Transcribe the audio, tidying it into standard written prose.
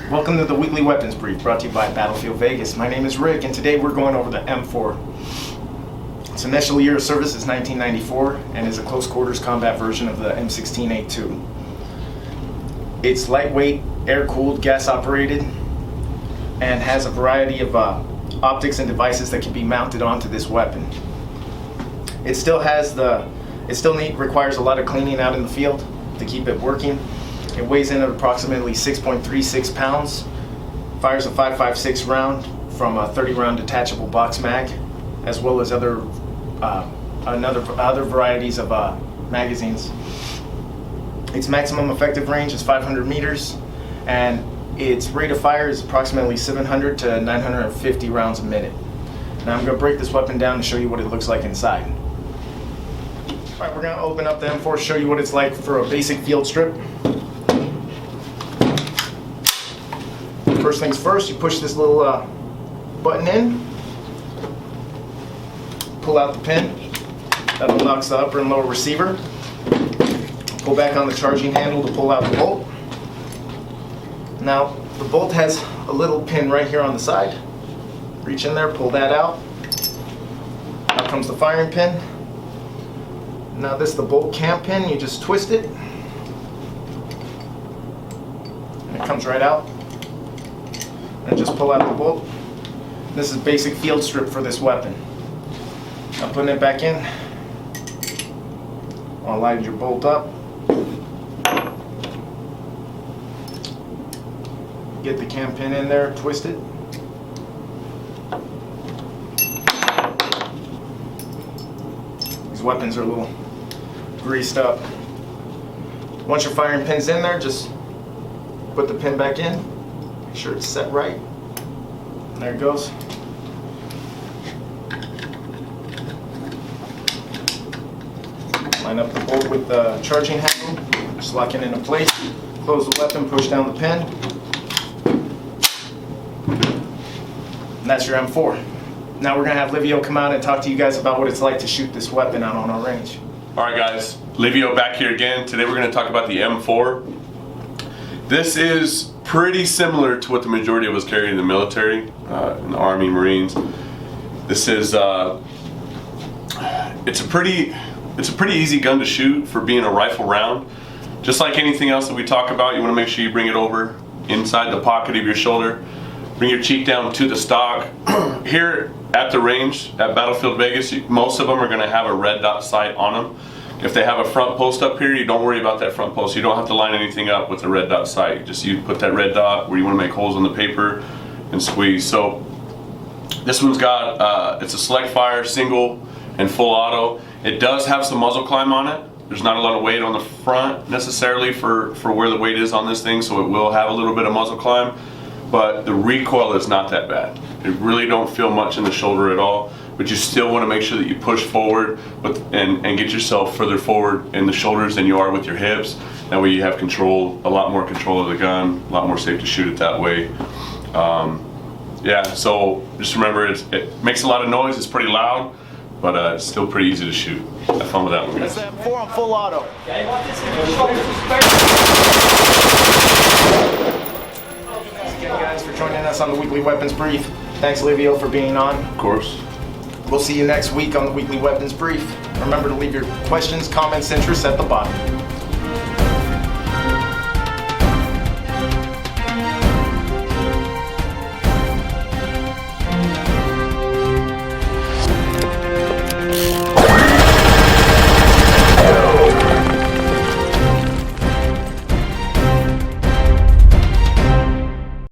Welcome to the Weekly Weapons Brief, brought to you by Battlefield Vegas. My name is Rick, and today we're going over the M4. Its initial year of service is 1994, and is a close quarters combat version of the M16A2. It's lightweight, air-cooled, gas-operated, and has a variety of optics and devices that can be mounted onto this weapon. It still requires a lot of cleaning out in the field to keep it working. It weighs in at approximately 6.36 pounds, fires a 5.56 round from a 30-round detachable box mag, as well as other varieties of magazines. Its maximum effective range is 500 meters, and its rate of fire is approximately 700 to 950 rounds a minute. Now I'm going to break this weapon down and show you what it looks like inside. Alright, we're going to open up the M4, show you what it's like for a basic field strip. First things first, you push this little button in, pull out the pin. That unlocks the upper and lower receiver. Pull back on the charging handle to pull out the bolt. Now, the bolt has a little pin right here on the side. Reach in there, pull that out. Out comes the firing pin. Now this is the bolt cam pin, you just twist it. And it comes right out. And just pull out the bolt. This is basic field strip for this weapon. Now putting it back in, I'll line your bolt up. Get the cam pin in there, twist it. These weapons are a little greased up. Once your firing pin's in there, just put the pin back in. Make sure it's set right. And there it goes. Line up the bolt with the charging handle. Just lock it into place. Close the weapon, push down the pin. And that's your M4. Now we're going to have Livio come out and talk to you guys about what it's like to shoot this weapon out on our range. Alright guys, Livio back here again. Today we're going to talk about the M4. This is pretty similar to what the majority of us carry in the military, in the Army, Marines. This is, it's a pretty easy gun to shoot for being a rifle round. Just like anything else that we talk about, you want to make sure you bring it over inside the pocket of your shoulder. Bring your cheek down to the stock. Here at the range at Battlefield Vegas, most of them are going to have a red dot sight on them. If they have a front post up here, you don't worry about that front post. You don't have to line anything up with a red dot sight. Just you put that red dot where you want to make holes in the paper and squeeze. So this one's got, it's a select fire, single and full auto. It does have some muzzle climb on it. There's not a lot of weight on the front necessarily for where the weight is on this thing, so it will have a little bit of muzzle climb. But the recoil is not that bad. You really don't feel much in the shoulder at all, but you still want to make sure that you push forward and get yourself further forward in the shoulders than you are with your hips. That way you have control, a lot more control of the gun, a lot more safe to shoot it that way. Yeah, so just remember it makes a lot of noise, it's pretty loud, but it's still pretty easy to shoot. Have fun with that one, guys. That's the M4 on full auto. Again, guys, for joining us on the Weekly Weapons Brief. Thanks, Livio, for being on. Of course. We'll see you next week on the Weekly Weapons Brief. Remember to leave your questions, comments, interests at the bottom.